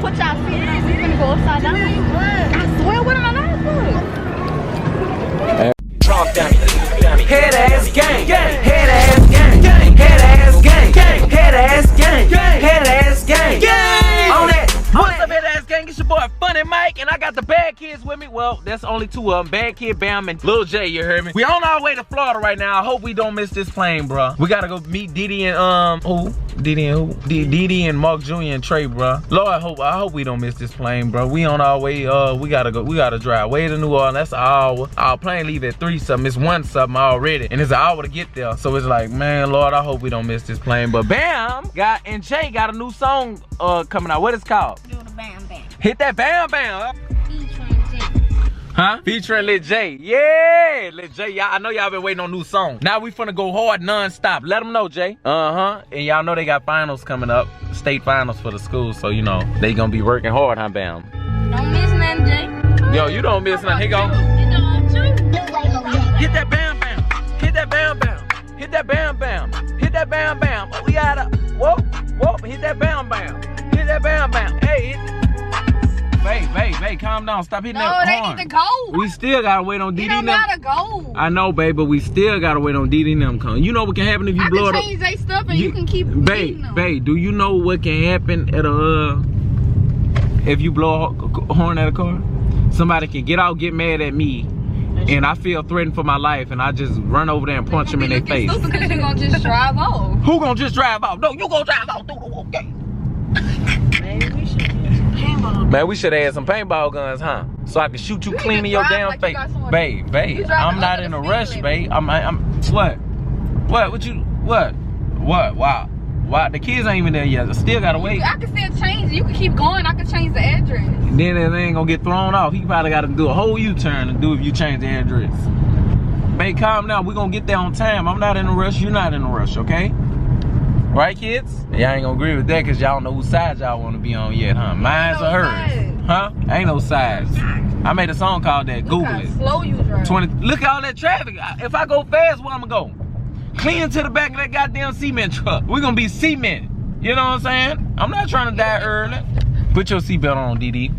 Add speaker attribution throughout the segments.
Speaker 1: put y'all feet in. We finna go upside down. I swear, what am I not doing?
Speaker 2: Trump dummy. Head ass gang. Head ass gang. Head ass gang. Head ass gang. Head ass gang. On that. What's up, head ass gang? It's your boy FunnyMike, and I got the bad kids with me. Well, that's only two of them. Bad Kid Bam and Lil J, you heard me? We on our way to Florida right now. I hope we don't miss this plane, bro. We gotta go meet Diddy and who? Diddy and who? Diddy and Mark Jr. and Trey, bro. Lord, I hope we don't miss this plane, bro. We on our way. We gotta drive way to New Orleans. That's an hour. Our plane leave at 3 something. It's 1 something already, and it's an hour to get there. So it's like, man, Lord, I hope we don't miss this plane. But Bam and Jay got a new song coming out. What it's called?
Speaker 1: Do the bam bam.
Speaker 2: Hit that bam bam.
Speaker 1: Featuring Jay.
Speaker 2: Huh? Featuring Lil J. Yeah, Lil J. Y'all, I know y'all been waiting on new song. Now we finna go hard non-stop. Let them know, Jay. And y'all know they got finals coming up. State finals for the school. So, you know, they gonna be working hard, huh, Bam?
Speaker 1: Don't miss nothing, Jay.
Speaker 2: Yo, you don't miss nothing. Here go. Hit that bam bam. Hit that bam bam. Hit that bam bam. Hit that bam bam. We gotta, whoa. Hit that bam bam. Hit that bam bam. Hey, Babe, calm down. Stop hitting that horn.
Speaker 1: No, they need to go.
Speaker 2: We still gotta wait on Diddy and them.
Speaker 1: Gotta go.
Speaker 2: I know, babe, but we still gotta wait on Diddy and them coming. You know what can happen if you blow it up?
Speaker 1: I can change their stuff and you can keep
Speaker 2: Babe, do you know what can happen at a if you blow a horn at a car? Somebody can get out, get mad at me, and I feel threatened for my life, and I just run over there and punch them in their face.
Speaker 1: Because you're gonna just drive off.
Speaker 2: Who gonna just drive off? No, you gonna drive off through the whole gate. Man, we should have had some paintball guns, huh? So I can shoot you clean in your damn face. Babe, I'm not in a rush, babe. What? Wow. The kids ain't even there yet. I still gotta wait.
Speaker 1: I can still change it. You can keep going. I can change the address.
Speaker 2: Then they ain't gonna get thrown off. He probably gotta do a whole U-turn to do if you change the address. Babe, calm down. We're gonna get there on time. I'm not in a rush. You're not in a rush, okay? Right, kids? Y'all ain't gonna agree with that because y'all don't know whose side y'all wanna be on yet, huh? Mine's or hers? Huh? Ain't no sides. I made a song called that. Google it.
Speaker 1: Slow you drive.
Speaker 2: Look at all that traffic. If I go fast, where I'ma go? Clean to the back of that goddamn cement truck. We're gonna be cement. You know what I'm saying? I'm not trying to die early. Put your seatbelt on, DD.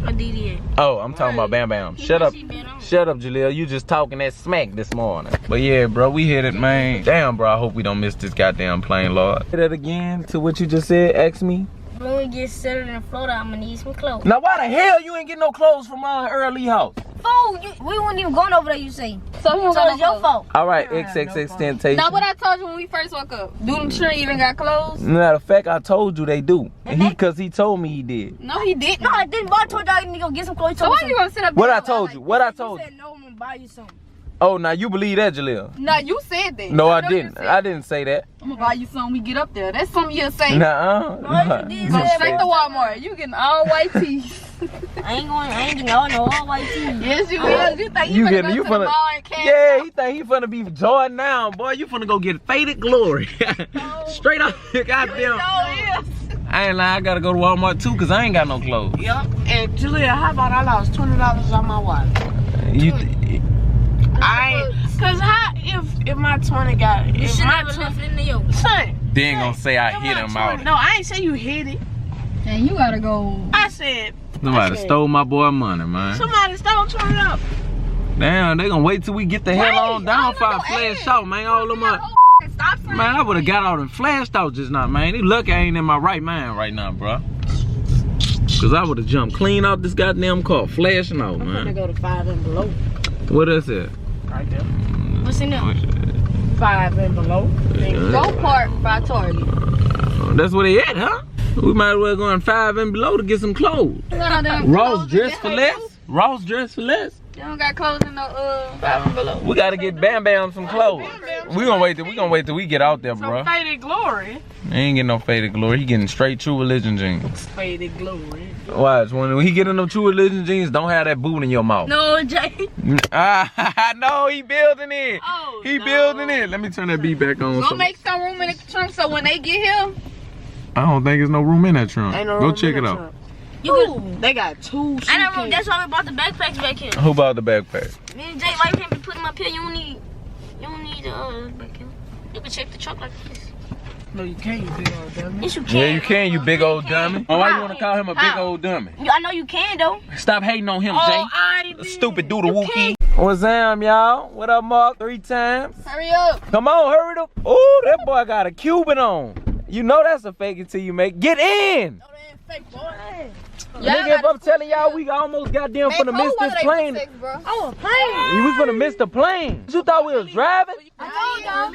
Speaker 1: What DD?
Speaker 2: Oh, I'm talking about Bam Bam. Shut up, Jaleel. You just talking that smack this morning. But yeah, bro, we hit it, man. Damn, bro, I hope we don't miss this goddamn plane, Lord. Say that again to what you just said, ask me.
Speaker 1: When we get settled in Florida, I'm gonna need some clothes.
Speaker 2: Now, why the hell you ain't getting no clothes from our early house?
Speaker 1: Fool, we weren't even going over there, you say. So it's your fault.
Speaker 2: All right, XXX Temptation.
Speaker 1: Now, what I told you when we first woke up, do them sure even got clothes?
Speaker 2: Matter of fact, I told you they do. And because he told me he did.
Speaker 1: No, he didn't. No, I didn't. But I told y'all to go get some clothes. So why you gonna sit up there?
Speaker 2: What I told you? What I told you?
Speaker 1: You said no, I'm gonna buy you some.
Speaker 2: Oh, now you believe that, Jaleel?
Speaker 1: Nah, you said that.
Speaker 2: No, I didn't. I didn't say that.
Speaker 1: I'm gonna buy you something when we get up there. That's something you'll say.
Speaker 2: Nuh-uh.
Speaker 1: No, you go straight to Walmart. You getting all white tees. I ain't getting all white tees. Yes, you will. You think you finna go to the mall and cash out?
Speaker 2: He think he finna be Jordan now, boy. You finna go get faded glory. Straight up, goddamn. I ain't lying, I gotta go to Walmart too, cause I ain't got no clothes.
Speaker 3: Yep. And Julia, how about I lost $20 on my wallet? Cause if my 20 got it, if my 20 in the son,
Speaker 2: they ain't gonna say I hit him out.
Speaker 3: No, I ain't say you hit it.
Speaker 1: And you gotta go.
Speaker 3: I said
Speaker 2: somebody stole my boy money, man.
Speaker 3: Somebody stole $20.
Speaker 2: Damn, they gonna wait till we get the hell on down for a flash out, man. All of my man, I would've got out and flashed out just now, man. They lucky I ain't in my right mind right now, bro. Cause I would've jumped clean out this goddamn car, flashing out, man.
Speaker 3: I'm gonna go to 5 and below.
Speaker 2: What is it?
Speaker 3: Right there.
Speaker 1: What's in there?
Speaker 3: 5 and below.
Speaker 1: Go Park by Target.
Speaker 2: That's where they at, huh? We might as well go on 5 and below to get some clothes. Ross dressed for less. Ross dressed for less.
Speaker 1: You don't got clothes in the 5 and below.
Speaker 2: We gotta get Bam Bam some clothes. We gonna wait till we get out there, bro.
Speaker 3: Some faded glory.
Speaker 2: He ain't getting no faded glory. He getting straight True Religion jeans.
Speaker 3: Faded glory.
Speaker 2: Watch, when he get in them True Religion jeans, don't have that boot in your mouth.
Speaker 1: No, Jay.
Speaker 2: No, he building it.
Speaker 1: Oh,
Speaker 2: he building it. Let me turn that beat back on.
Speaker 1: Go make some room in the trunk so when they get here.
Speaker 2: I don't think there's no room in that trunk.
Speaker 3: Ain't no
Speaker 2: Go
Speaker 3: room
Speaker 2: check
Speaker 3: in
Speaker 2: it
Speaker 3: that
Speaker 2: out.
Speaker 3: trunk.
Speaker 1: They
Speaker 3: got 2 suitcases.
Speaker 1: I know, that's why we bought the backpacks back here.
Speaker 2: Who bought the backpack?
Speaker 1: Me and Jay, why you can't be putting them up here? You don't need back here. You can check the truck like this.
Speaker 3: No, you can't, you big old dummy.
Speaker 1: Yes, you can.
Speaker 2: Yeah, you can, you big old dummy. Oh, why you want to call him a big old dummy?
Speaker 1: I know you can, though.
Speaker 2: Stop hating on him,
Speaker 1: Oh,
Speaker 2: Jay. Stupid doodle wookie. What's up, y'all? What up, Mark? 3 times.
Speaker 1: Hurry up.
Speaker 2: Come on, hurry up. Oh, that boy got a Cuban on. You know that's a fake until you make. Get in.
Speaker 1: No, they ain't fake, boy.
Speaker 2: Nigga, if I'm telling y'all, we almost goddamn finna miss this plane.
Speaker 1: Oh, a plane.
Speaker 2: We finna miss the plane. You thought we was driving?
Speaker 1: I told y'all.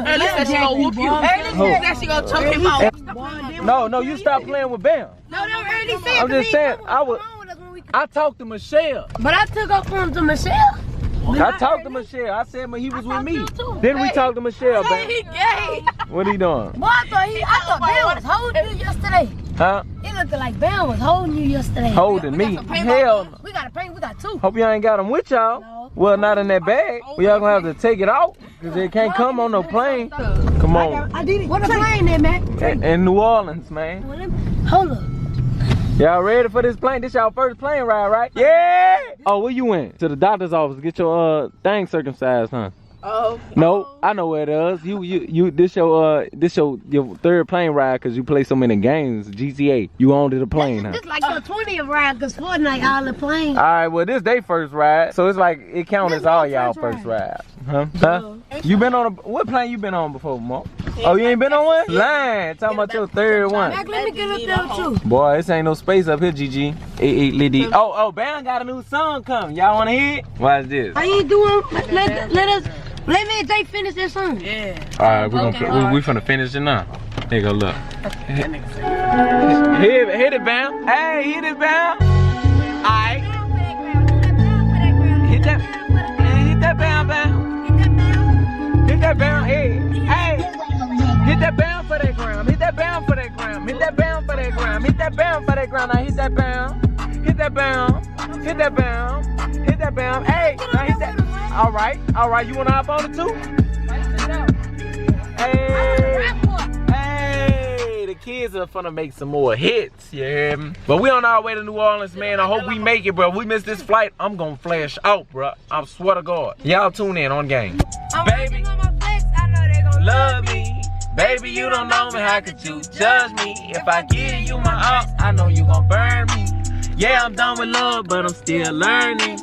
Speaker 3: Hey, listen, she gonna whoop you. Hey, listen, she gonna choke him out.
Speaker 2: No, you stop playing with Bam.
Speaker 1: No, they already said.
Speaker 2: I'm just saying, I talked to Michelle.
Speaker 1: But I took up from to Michelle.
Speaker 2: I talked to Michelle. I said he was with me. Then we talked to Michelle, Bam.
Speaker 1: He gay.
Speaker 2: What he doing?
Speaker 1: Boy, I thought Bam was holding you yesterday.
Speaker 2: Huh?
Speaker 1: It looked like Bam was holding you yesterday.
Speaker 2: Holding me? Hell no.
Speaker 1: We got a paint. We got 2.
Speaker 2: Hope y'all ain't got them with y'all.
Speaker 1: No.
Speaker 2: Well, not in that bag. We all gonna have to take it out because it can't come on no plane. Come on.
Speaker 1: I did it. What a plane there, man?
Speaker 2: In New Orleans, man.
Speaker 1: Hold up.
Speaker 2: Y'all ready for this plane? This y'all first plane ride, right? Yeah! Oh, where you went? To the doctor's office. Get your thing circumcised, huh?
Speaker 3: Oh.
Speaker 2: No, I know where it is. This your 3rd plane ride because you play so many games. GTA. You owned the plane, huh?
Speaker 1: This like your 20th ride because Fortnite all the plane.
Speaker 2: All right, well, this they first ride, so it's like it counts as all y'all first ride. Huh? You been on what plane you been on before, Mark? Oh, you ain't been on one? Lying. Talking about your 3rd one.
Speaker 1: Let me get up there too.
Speaker 2: Boy, this ain't no space up here, GG. Oh, Bam got a new song coming. Y'all wanna hear it? Watch this.
Speaker 1: How you doing? Let me and Jay finish this song.
Speaker 3: Yeah.
Speaker 2: All right, we finna finish it now. Here you go, look. Hit it, Bam. Hey, hit it, Bam. Alright. Hit that Bam, Bam. Hit that Bam, hey. Hit that Bam for that gram. Hit that Bam for that gram. Hit that Bam for that gram. Hit that Bam for that gram. Now hit that Bam. Hit that Bam. Hit that Bam. Hit that Bam. Hey, now hit that. All right. You wanna hop on it too? Hey, the kids are finna make some more hits, you hear me? But we on our way to New Orleans, man. I hope we make it, bro. If we miss this flight, I'm gonna flash out, bro. I swear to God. Y'all tune in on game. Baby, love me. Baby, you don't know me. How could you judge me? If I give you my ops, I know you gon' burn me. Yeah, I'm done with love, but I'm still learning.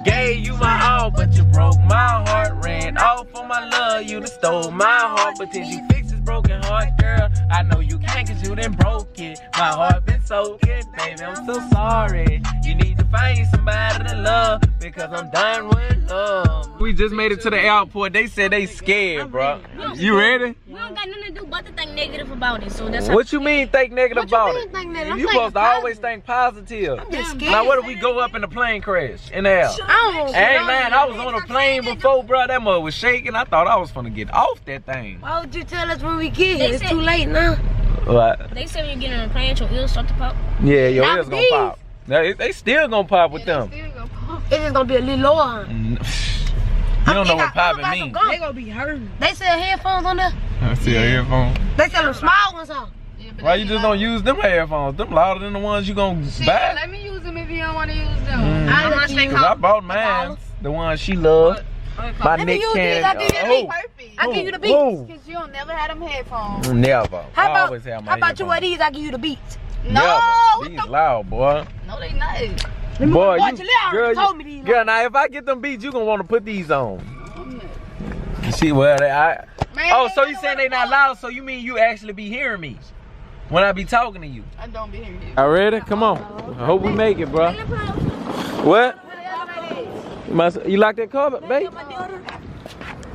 Speaker 2: Gave you my all, but you broke my heart. Ran off for my love, you done stole my heart. But till you fix this broken heart, girl, I know you can't cause you done broke it. My heart been so good, baby, I'm so sorry. You need to find somebody to love because I'm done with love. We just made it to the airport. They said they scared, bro. You ready?
Speaker 1: We don't got nothing to do but to think negative about it, so that's
Speaker 2: what you mean think negative about it? You supposed to always think positive.
Speaker 1: I'm just scared.
Speaker 2: Now what if we go up in the plane crash in the air? Hey man, I was on a plane before, bro. That mother was shaking. I thought I was gonna get off that thing.
Speaker 1: Why would you tell us when we get here? It's too late now.
Speaker 2: What?
Speaker 1: They said when you get on a plane, your ears start to pop.
Speaker 2: Yeah, your ears gonna pop. They still gonna pop with them.
Speaker 1: It's just gonna be a little lower.
Speaker 2: You don't know what popping means.
Speaker 3: They gonna be hurting.
Speaker 1: They sell headphones on there.
Speaker 2: I see a headphone.
Speaker 1: They sell them small ones on.
Speaker 2: Why you just don't use them headphones? Them louder than the ones you gonna buy.
Speaker 3: Let me use them if you don't want to use them.
Speaker 2: I bought mine. The one she loved. My Nick can.
Speaker 1: I give you the beats.
Speaker 3: Cause you don't never have them headphones.
Speaker 2: Never.
Speaker 1: How
Speaker 2: always have my
Speaker 1: about you wear these? I give you the beats.
Speaker 3: No.
Speaker 2: These loud, boy.
Speaker 3: No, they not.
Speaker 2: Boy,
Speaker 1: girl,
Speaker 2: now if I get them beats, you gonna want to put these on. You see, well, so you saying they not loud? So you mean you actually be hearing me when I be talking to you?
Speaker 3: I don't be hearing you.
Speaker 2: All ready? Come on. I hope we make it, bro. What? You like that cover, babe?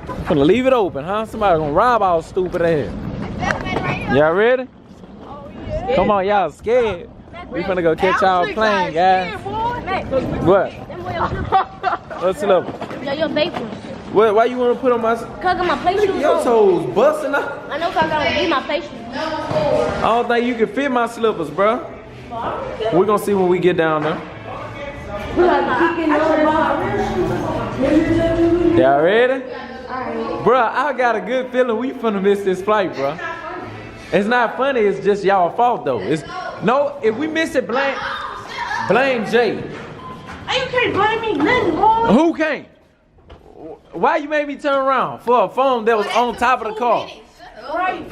Speaker 2: I'm gonna leave it open, huh? Somebody gonna rob our stupid ass. Y'all ready? Come on, y'all scared. We finna go catch our plane, guys. What? What's it up?
Speaker 1: Yeah, your papers.
Speaker 2: What? Why you wanna put on my?
Speaker 1: Cause I got my play shoes.
Speaker 2: Your toes busting up.
Speaker 1: I know, cause I gotta get my play shoes.
Speaker 2: I don't think you can fit my slippers, bro. We're gonna see when we get down there. Y'all ready? Bruh, I got a good feeling we finna miss this flight, bruh. It's not funny, it's just y'all fault though. No, if we miss it, blame Jay.
Speaker 1: You can't blame me nothing, boy.
Speaker 2: Who can't? Why you made me turn around for a phone that was on top of the car?
Speaker 3: Right.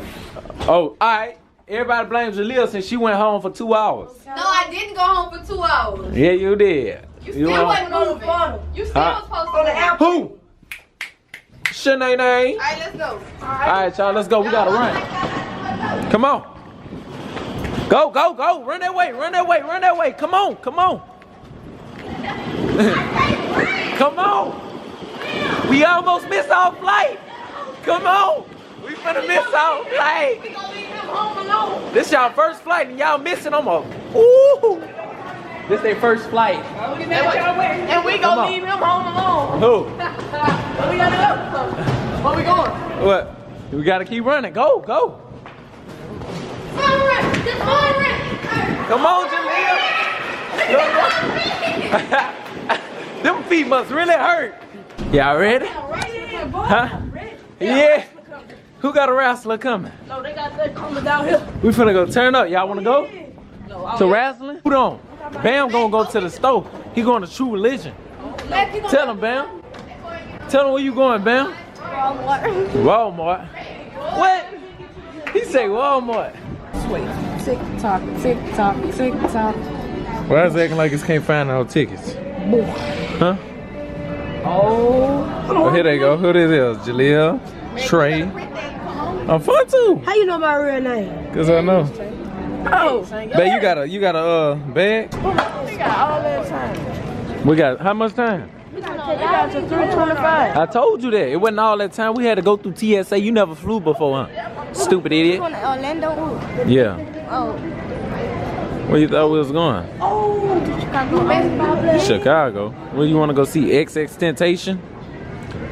Speaker 2: Oh, alright. Everybody blames Jaleel since she went home for 2 hours.
Speaker 1: No, I didn't go home for 2 hours.
Speaker 2: Yeah, you did.
Speaker 1: You still wasn't moving. You still was supposed to be out.
Speaker 2: Who? Shanae.
Speaker 1: Alright, let's go.
Speaker 2: Alright, y'all, let's go. We gotta run. Come on. Go. Run that way. Come on. Come on. We almost missed our flight. Come on. We finna miss our flight.
Speaker 3: We gonna leave him home alone.
Speaker 2: This y'all first flight and y'all missing them all. Ooh. This their first flight.
Speaker 3: And we gonna leave him home alone.
Speaker 2: Who?
Speaker 3: What we gotta go? Where we going?
Speaker 2: What? We gotta keep running. Go. Come on, Jaleel. Them feet must really hurt. Y'all ready? Huh? Yeah. Who got a wrestler coming?
Speaker 3: No, they got that coming down here.
Speaker 2: We finna go turn up. Y'all wanna go? To wrestling? Hold on. Bam gonna go to the store. He going to True Religion. Tell him, Bam. Tell him where you going, Bam. Walmart. What? He say Walmart.
Speaker 3: Tick tock.
Speaker 2: Why is it acting like he can't find no tickets? Huh? Oh, here they go. Who this is? Jaleel, Trey. I'm fun too.
Speaker 3: How you know my real name?
Speaker 2: Cause I know.
Speaker 3: Oh,
Speaker 2: Babe, you got a bag?
Speaker 3: we got all that time.
Speaker 2: We got how much time?
Speaker 3: We got to 3:25.
Speaker 2: I told you that. It wasn't all that time. We had to go through TSA. You never flew before, huh? Stupid idiot.
Speaker 4: Orlando?
Speaker 2: Yeah.
Speaker 4: Oh.
Speaker 2: Where you thought we was going?
Speaker 3: Oh, to Chicago.
Speaker 2: Chicago. Where you want to go see XXXTentacion?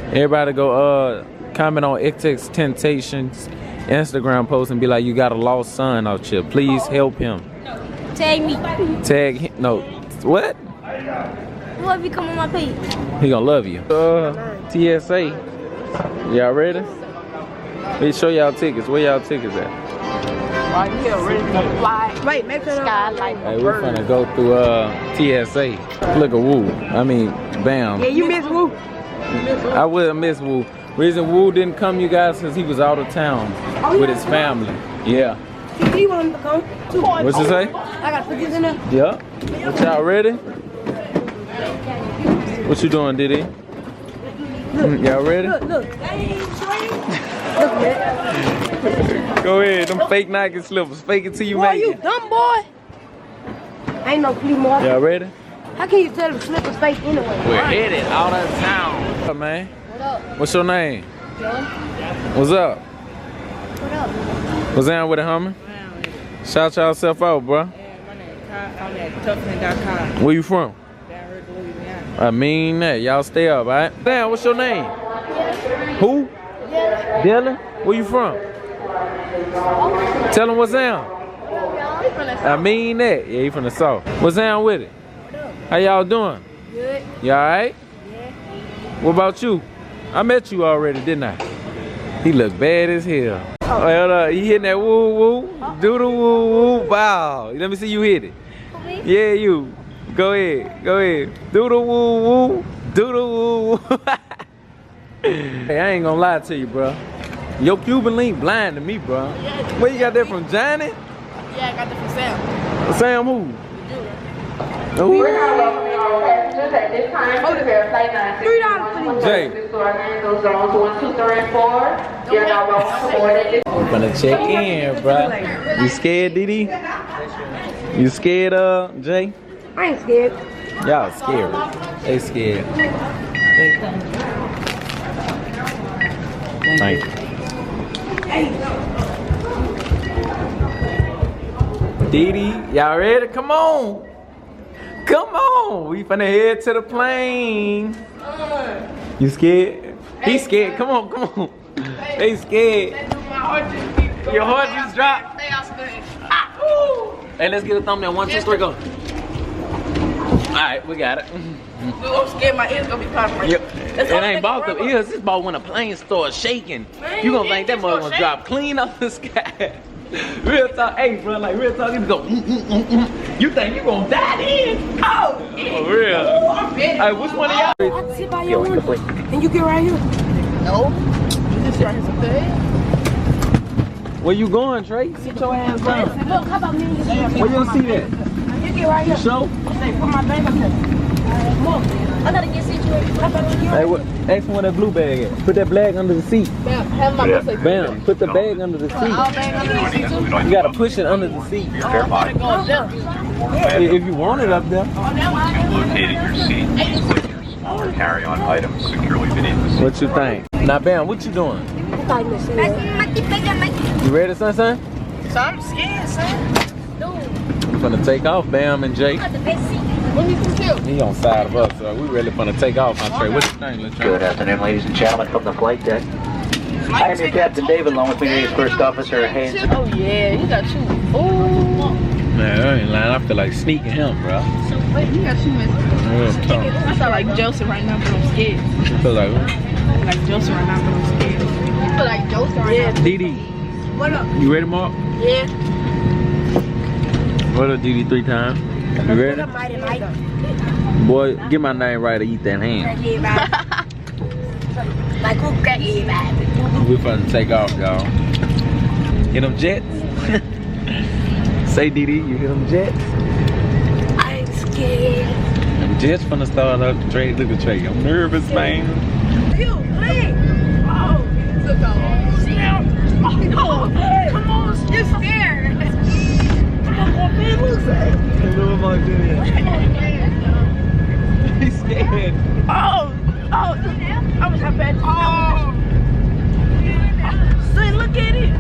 Speaker 2: Everybody go comment on XXXTentacion's Instagram post and be like, you got a lost son out here. Please help him.
Speaker 4: Tag me.
Speaker 2: Tag him. No. What?
Speaker 4: What if you come on my page?
Speaker 2: He gonna love you. TSA. Y'all ready? Let me show y'all tickets. Where y'all tickets at?
Speaker 3: Right here, ready to fly. Wait, make sure skylight.
Speaker 2: Hey, we're finna go through TSA. Look at Woo. I mean, Bam.
Speaker 3: Yeah, you miss Woo.
Speaker 2: I will miss Woo. Reason Woo didn't come, you guys, because he was out of town with his family. Yeah.
Speaker 3: He wanted to come too.
Speaker 2: What's it say?
Speaker 3: I got to put this in there.
Speaker 2: Yeah. What y'all ready? What you doing, Diddy? Y'all ready?
Speaker 3: Look. Look, man.
Speaker 2: Go ahead, them fake Nike slippers. Fake it till you
Speaker 3: Boy,
Speaker 2: make
Speaker 3: you
Speaker 2: it.
Speaker 3: dumb boy. Ain't no flea market.
Speaker 2: Y'all ready?
Speaker 3: How can you tell the slippers fake anyway?
Speaker 2: We're headed out of town. What's up, man?
Speaker 4: What up?
Speaker 2: What's your name?
Speaker 4: Joe?
Speaker 2: What's up?
Speaker 4: What up?
Speaker 2: What's down with it, homie? Shout yourself out, bro.
Speaker 5: Yeah, my name I'm at Tuffman.com.
Speaker 2: Where you from?
Speaker 5: Down here in Louisiana.
Speaker 2: I mean that. Y'all stay up, alright? Damn, what's your name? Who? Dylan. Where you from? Tell him what's down. I mean that. Yeah, you from the south. What's down with it? How y'all doing?
Speaker 4: Good.
Speaker 2: You alright?
Speaker 4: Yeah.
Speaker 2: What about you? I met you already, didn't I? He look bad as hell. Oh, hold up. You hitting that woo woo? Do the woo woo. Wow. Let me see you hit it. Yeah, you. Go ahead. Go ahead. Do the woo woo. Do the woo woo. Hey, I ain't gonna lie to you, bro. Your Cuban link blind to me, bro. Where you got that from, Johnny?
Speaker 3: Yeah, I got that from Sam.
Speaker 2: Sam who? Who?
Speaker 6: We're not welcoming all passengers at this time to prepare flight 961
Speaker 2: Jay.
Speaker 6: to Orlando zones 1, 2, 3, and 4. You're not welcome to board at this.
Speaker 2: I'm gonna check in, bro. You scared, Didi? You scared, Jay?
Speaker 3: I ain't scared.
Speaker 2: Y'all scared. They scared. Thank you. Didi, y'all ready? Come on. Come on. We finna head to the plane. You scared? He's scared. Come on, come on. They scared. Your heart just dropped. Hey, let's get a thumbnail. 1, 2, 3, go. Alright, we got it.
Speaker 3: I'm scared my ears gonna be popping right
Speaker 2: Yep. It ain't about the ears, it's about when a plane starts shaking. You gonna think that mother gonna drop clean off the sky. Real talk, hey bro, like real talk, you go You think you gonna die then? Oh, for real. Hey, which one of y'all?
Speaker 3: I can sit by your window. And you get right here.
Speaker 4: No.
Speaker 3: You just right here some thing.
Speaker 2: Where you going, Trey? Sit your ass down.
Speaker 3: Look, how about me?
Speaker 2: Where you see that?
Speaker 3: You get right here.
Speaker 2: Show?
Speaker 3: Say, put my bag up there. Look, I gotta get situated.
Speaker 2: Hey, what? Ask me where that blue bag at. Put that bag under the seat.
Speaker 1: Have my music.
Speaker 2: Bam. Put the bag under the seat. You gotta push it under the seat. If you want it up there.
Speaker 7: Located your seat. All carry-on items securely beneath the seat.
Speaker 2: What you think? Now, Bam, what you doing? You ready, son?
Speaker 3: So I'm scared, son.
Speaker 2: We're gonna take off, Bam and Jake. He on side of us, so we really gonna take off, huh, Trey? What you think,
Speaker 8: Good afternoon, ladies and gentlemen, from the flight deck. I am your Captain David, along with me, First Officer Haynes.
Speaker 1: Oh yeah, you got you. Oh.
Speaker 2: Man, I ain't lying. I feel like sneaking him, bro.
Speaker 1: Wait, you got you, man. I sound like Joseph right now, but I'm scared.
Speaker 2: You feel like what?
Speaker 1: I feel like Joseph right now, but I'm scared. You feel like Joseph right now?
Speaker 2: Didi.
Speaker 1: What up?
Speaker 2: You ready, Mark?
Speaker 1: Yeah.
Speaker 2: What up, Didi, 3 times? You ready? Boy, get my name right or eat that hand. We're finna take off, y'all. Hit them jets? Say, Didi, you hit them jets?
Speaker 3: I'm scared.
Speaker 2: Them jets finna start up the trade. Look at Trey. I'm nervous, man.
Speaker 3: You, please. Oh, took off. Oh, come on, you're scared.
Speaker 2: What am I doing? He's scared.
Speaker 3: Oh, I was happy. Oh, see, look at it.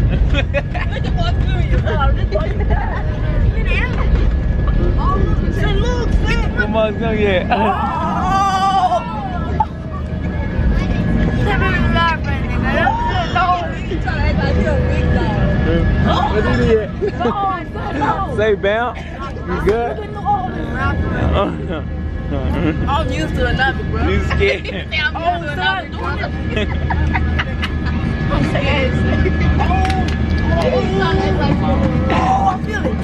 Speaker 3: Look at what's doing. Oh, this boy. Say, look, see.
Speaker 2: Come on, go yet.
Speaker 3: Oh.
Speaker 2: What did he get? Say, Bam. You good?
Speaker 1: I'm used to another, bro.
Speaker 2: You scared?
Speaker 1: I'm used to another. I'm scared. Oh, I feel it.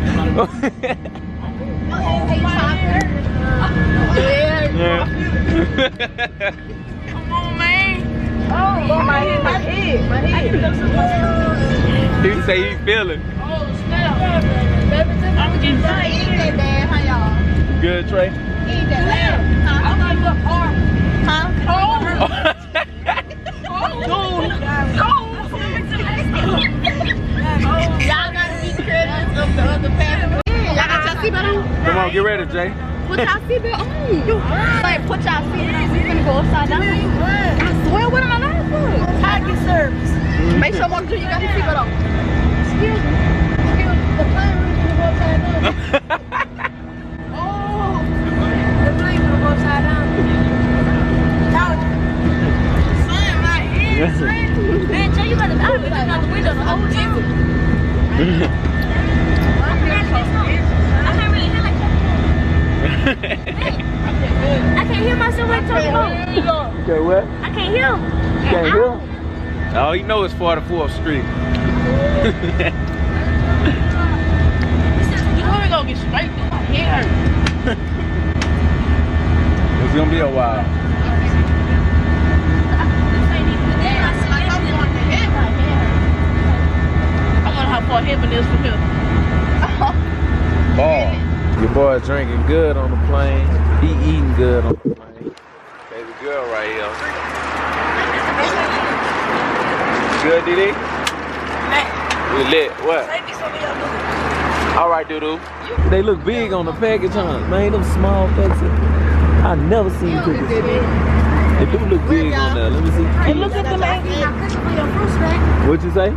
Speaker 2: Yeah.
Speaker 1: Come on, man. Oh, my head.
Speaker 2: He say he feeling.
Speaker 1: Oh, snap. I'm getting tired. Eat that, man. How y'all?
Speaker 2: Good, Trey?
Speaker 1: Eat that lamb. I'm like the arm. Huh? Oh. Y'all gotta be credits of the other passengers. Y'all got your seatbelt on?
Speaker 2: Come on, get ready, Jay.
Speaker 1: Put y'all seatbelt on. Like, put y'all seatbelt on. We finna go upside down. I swear, what am I not for? Target service. Make sure one of you got your seatbelt on. Excuse me. The plane is gonna go upside down. Oh. The plane gonna go upside down. Son, my head, son. Man, Jay, you better not be looking out the window the whole time. I can't really hear like that. I can't hear myself like talking about.
Speaker 2: Okay, what?
Speaker 1: I can't hear.
Speaker 2: You can't hear? All you know is 44th Street.
Speaker 1: You wanna go get straight to my hair?
Speaker 2: It's gonna be a while.
Speaker 1: I wonder how far heaven is from here.
Speaker 2: Ball. Your boy drinking good on the plane. He eating good on the plane. Baby girl right here. Good, Didi? We lit. What? All right, doo-doo. They look big on the package, huh? Man, them small packages. I never seen cookies. They do look big on there. Let me see.
Speaker 3: Hey, look at the man.
Speaker 2: What'd you say?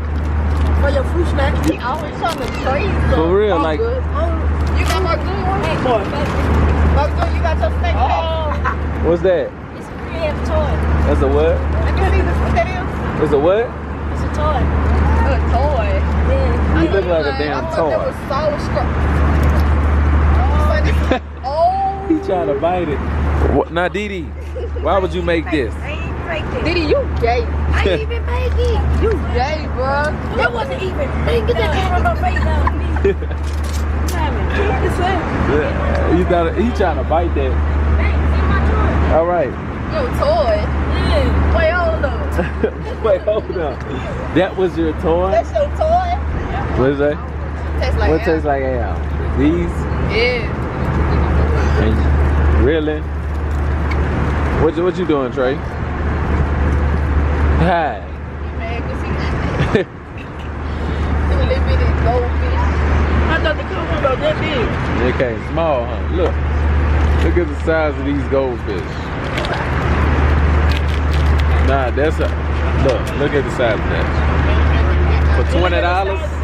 Speaker 3: For your fruit snack.
Speaker 1: He always something crazy.
Speaker 2: For real,
Speaker 1: I'm
Speaker 2: like.
Speaker 1: good. You got my good one? Mark, you got your steak pack.
Speaker 2: What's that?
Speaker 4: It's a crib toy.
Speaker 2: That's a what?
Speaker 1: I can't even what that is.
Speaker 2: It's a what?
Speaker 4: It's a toy.
Speaker 1: A toy.
Speaker 4: Yeah.
Speaker 2: You look like a damn
Speaker 1: I thought that
Speaker 2: toy.
Speaker 1: was sour scrub. Oh.
Speaker 2: He trying to bite it. What? Now, Didi, why would you make this?
Speaker 3: I ain't make it.
Speaker 1: Didi, you gay.
Speaker 3: I ain't even make it.
Speaker 1: You gay, bro.
Speaker 3: That wasn't even. Man, get that camera on my face now.
Speaker 2: Yeah, you thought he trying to bite that. All right.
Speaker 1: Your toy. Wait, hold up.
Speaker 2: Wait, hold up. That was your toy?
Speaker 1: That's your toy?
Speaker 9: What is that?
Speaker 1: Tastes like
Speaker 9: What tastes like ale? These?
Speaker 1: Yeah.
Speaker 9: Really? What you doing, Trey? Hi.
Speaker 1: Man, cause he little bit of goldfish.
Speaker 3: I thought the cool one about that big.
Speaker 9: They came small, huh? Look at the size of these goldfish. Nah, that's a look at the size of that. For $20?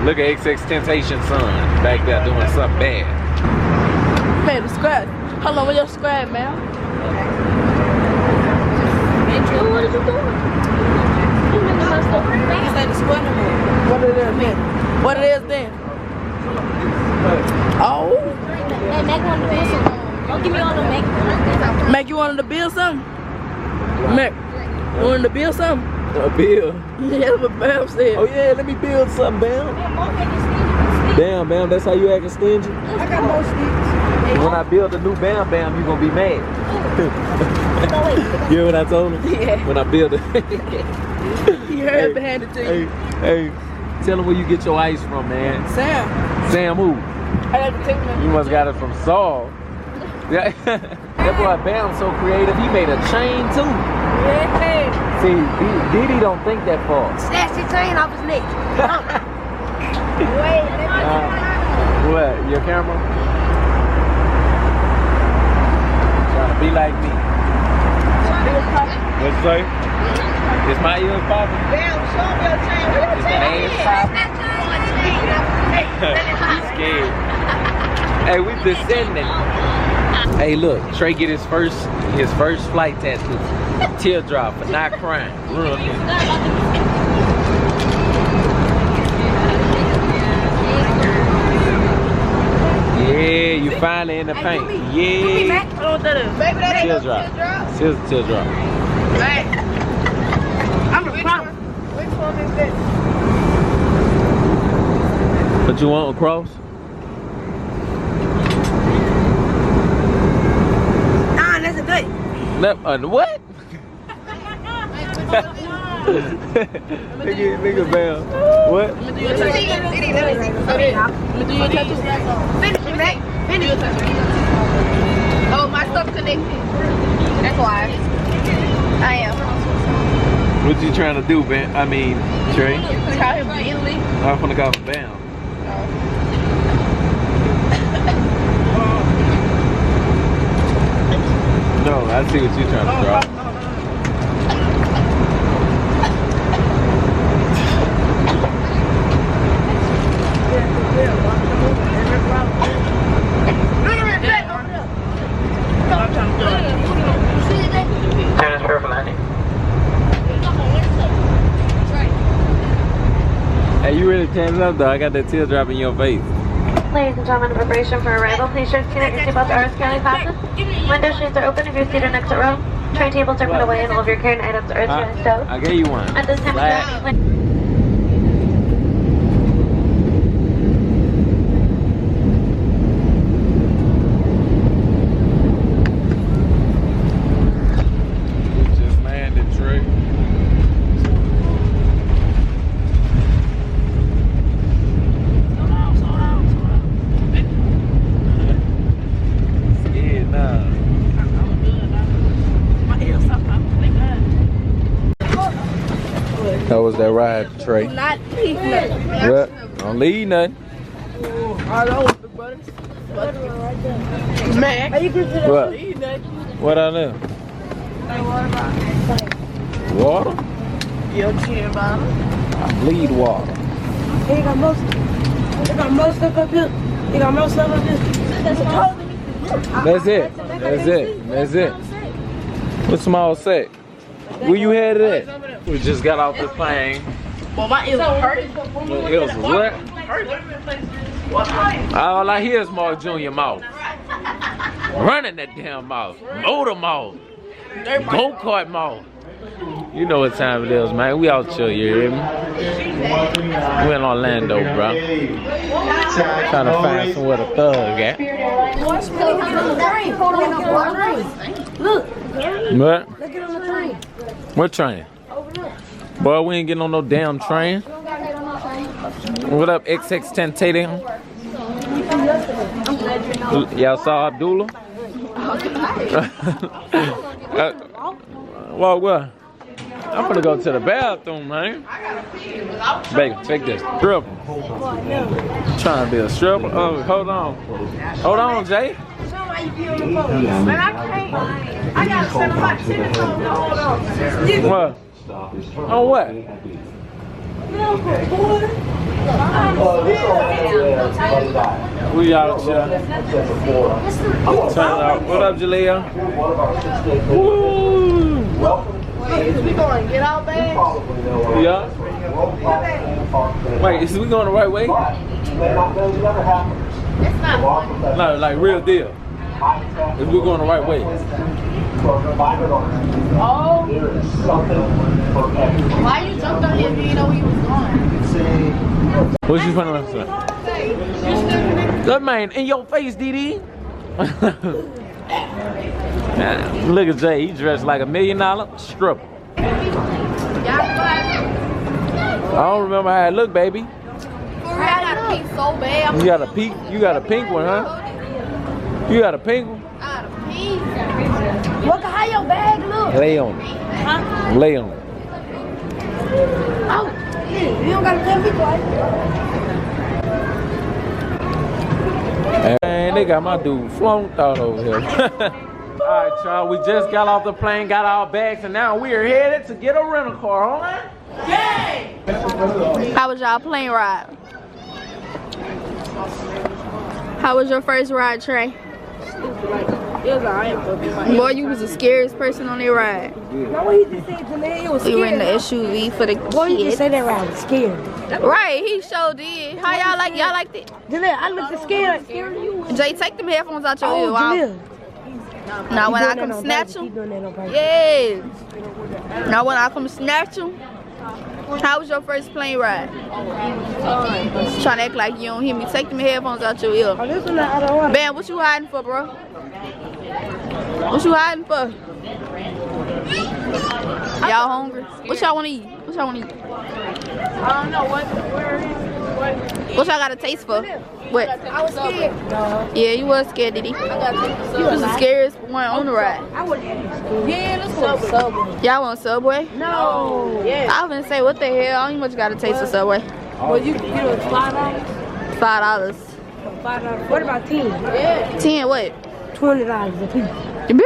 Speaker 9: Look at XXXTentacion son back there doing something bad.
Speaker 3: Man, the squad. Hold on, where's your squad, man?
Speaker 4: What are you doing?
Speaker 3: What it is then? What it is then? Oh.
Speaker 4: Hey, Mac wanted to build something. Don't give me all the Mac.
Speaker 3: Mac, you wanted to build something? Mac, you wanted to build something?
Speaker 9: A bill.
Speaker 3: Yeah, that's what Bam said.
Speaker 9: Oh yeah, let me build something, Bam. Damn, Bam, that's how you acting stingy?
Speaker 3: I got more sticks.
Speaker 9: When I build a new Bam Bam, you gonna be mad. You hear what I told him?
Speaker 3: Yeah.
Speaker 9: When I build it.
Speaker 3: He heard behind it to you.
Speaker 9: Hey, tell him where you get your ice from, man.
Speaker 3: Sam.
Speaker 9: Sam who?
Speaker 3: I had to take my.
Speaker 9: You must got it from Saul. Yeah. That boy Bam's so creative, he made a chain too.
Speaker 3: Yeah.
Speaker 9: See, Didi don't think that far.
Speaker 4: Snatch the chain off his neck.
Speaker 9: What? Your camera? Trying to be like me. What'd you say? Is my ears popping?
Speaker 1: Damn, show me your chain. Where your
Speaker 9: Is
Speaker 1: chain
Speaker 9: the ass popping? He's scared. Hey, we descending. Hey, look, Trey get his first flight tattoo. Teardrop for not crying. Real nigga. Yeah, you finally in the paint. Yeah.
Speaker 1: Baby, that ain't no
Speaker 9: Teardrop.
Speaker 1: teardrop.
Speaker 9: Teardrop.
Speaker 1: Hey.
Speaker 3: I'm a problem.
Speaker 1: Which one is this?
Speaker 9: But you want a cross?
Speaker 3: Nah, that's a good.
Speaker 9: What? Nigga Bam. What?
Speaker 1: Let me do your tattoo. Finish it, Mac. Finish it. Oh, my stuff connected. That's why. I am.
Speaker 9: What you trying to do, Bam? I mean, Trey?
Speaker 1: Call him Bentley.
Speaker 9: I'm gonna call him Bam. No, I see what you're trying to draw.
Speaker 8: Transfer for landing.
Speaker 9: Hey, you really tearing it up though. I got that teardrop in your face.
Speaker 10: Ladies and gentlemen, in preparation for arrival, please ensure that your seatbelts are securely fastened. Window shades are open if you're seated next to row. Tray tables are put away and all of your carrying items are securely stowed.
Speaker 9: I gave you one.
Speaker 10: At this time,
Speaker 9: Just landed, Trey. Scared now. How was that ride, Trey?
Speaker 3: Not leave nothing.
Speaker 9: What? Don't leave nothing.
Speaker 3: All over the brothers. Mac.
Speaker 9: What? What I know? Water?
Speaker 3: Your chin bottle.
Speaker 9: I bleed water.
Speaker 3: He got most stuff up here. He got most stuff up here.
Speaker 9: That's it. That's it. That's it. What small set? Where you headed at? We just got off the plane.
Speaker 3: Well, my ears hurt.
Speaker 9: It was what? All I hear is Mark Jr. mouth. Running that damn mouth. Motor mouth. Go-kart mouth. You know what time it is, man. We out chill, you hear me? We in Orlando, bro. Trying to find somewhere to thug at.
Speaker 4: Look.
Speaker 9: What?
Speaker 4: Look at on the train.
Speaker 9: What train? Boy, we ain't getting on no damn train. What up, XX Tentating? Y'all saw Abdullah? Well, what? I'm gonna go to the bathroom, man. Baby, take this. Stripper. Trying to be a stripper. Oh, hold on. Hold on, Jay.
Speaker 3: Man, I can't. I gotta send them my tennis on to hold on.
Speaker 9: What? On what? We out here. Turn it out. What up, Jalea? Woo!
Speaker 1: We going to get our bags?
Speaker 9: Yeah. Wait, is we going the right way?
Speaker 1: It's not.
Speaker 9: No, like real deal. If we're going the right way.
Speaker 1: Oh. Why you jumped on him if you didn't know where you was going?
Speaker 9: What you putting on that man in your face, DD. Look at Jay, he dressed like $1 million stripper. I don't remember how it looked, baby.
Speaker 1: I got a pink so bad.
Speaker 9: You got a pink? You got a pink one, huh? You got a pink one?
Speaker 1: I got a pink.
Speaker 4: Look at how your bag look.
Speaker 9: Lay on it.
Speaker 4: Huh?
Speaker 9: Lay on it.
Speaker 4: Oh, you don't gotta tell me twice.
Speaker 9: Man, they got my dude flunked out over here. Alright, y'all, we just got off the plane, got our bags, and now we are headed to get a rental car, alright? Yay!
Speaker 1: How was y'all plane ride? How was your first ride, Trey?
Speaker 5: It was alright, but
Speaker 1: Boy, you was the scariest person on that ride.
Speaker 4: Now what he just said to me, it was
Speaker 1: We
Speaker 4: scary.
Speaker 1: were in the SUV for the
Speaker 4: Boy, you just
Speaker 1: kids.
Speaker 4: said that ride was scary.
Speaker 1: Right, he sure did. How y'all like? Y'all liked it?
Speaker 4: Jaleel, I looked scared. Scared of you.
Speaker 1: Jay, take them headphones out your ear.
Speaker 4: Oh,
Speaker 1: Wow.
Speaker 4: Jaleel.
Speaker 1: Now when I
Speaker 4: He doing
Speaker 1: come
Speaker 4: that on
Speaker 1: snatch
Speaker 4: purpose.
Speaker 1: them,
Speaker 4: He doing that on purpose.
Speaker 1: yes. Now when I come snatch them, how was your first plane ride? Trying to act like you don't hear me. Take them headphones out your ear.
Speaker 4: Oh, this one I don't want.
Speaker 1: Bam, what you hiding for, bro? What you hiding for? Y'all hungry? What y'all want to eat? What y'all want to eat?
Speaker 3: I don't know what.
Speaker 1: What y'all got a taste for? What?
Speaker 4: I was scared.
Speaker 1: Yeah, you was scared, did he? You was the scariest one on the ride.
Speaker 4: I wouldn't have been scared. Yeah, let's go to Subway.
Speaker 1: Y'all want Subway?
Speaker 4: No. Yeah.
Speaker 1: I was gonna say, what the hell? I don't even much got a taste for Subway.
Speaker 4: Well, you know it's $5.
Speaker 1: $5.
Speaker 4: $5. What about 10?
Speaker 1: Yeah. 10 what?
Speaker 4: $20 a piece.
Speaker 1: Bitch,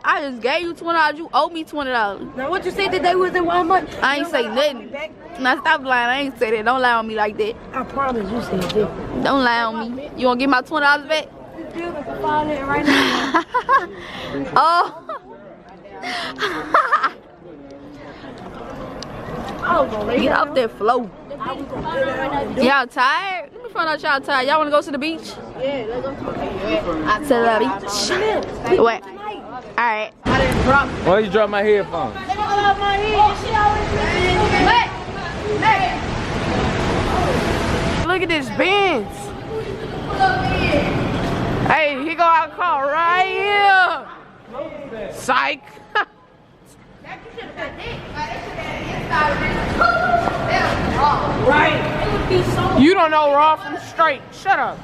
Speaker 1: I just gave you $20. You owe me $20.
Speaker 4: Now what you said that they was in Walmart?
Speaker 1: I ain't say nothing. Now stop lying. I ain't say that. Don't lie on me like that.
Speaker 4: I promise you said that.
Speaker 1: Don't lie on me. You wanna get my $20 back?
Speaker 4: Right now.
Speaker 1: Oh. Get off that flow. Y'all tired? Let me find out y'all tired. Y'all wanna go to the beach?
Speaker 3: Yeah, let's go to the
Speaker 1: To the beach. What? Alright.
Speaker 3: I didn't drop.
Speaker 9: Why you drop my headphones?
Speaker 3: Look at this Benz. Hey, he go out car right here. Psych. Right. You don't know raw from straight. Shut up.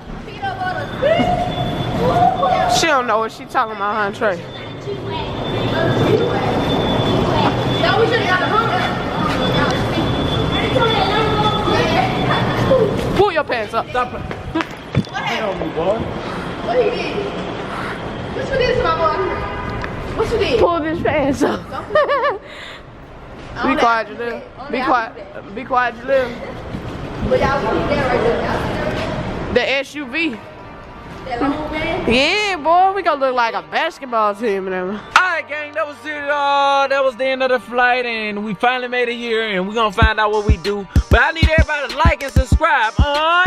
Speaker 3: She don't know what she talking about, huh, Trey? Pull your pants up. Stop it.
Speaker 1: What he did? What you did to my boy? What you did?
Speaker 3: Pull his pants up. Be quiet, Jaleel. Be quiet. Be quiet, Jaleel.
Speaker 1: But y'all see that right there.
Speaker 3: The SUV.
Speaker 1: That long man?
Speaker 3: Yeah, boy, we gonna look like a basketball team and everything.
Speaker 9: Alright, gang, that was it. That was the end of the flight, and we finally made it here, and we're gonna find out what we do. But I need everybody to like and subscribe on.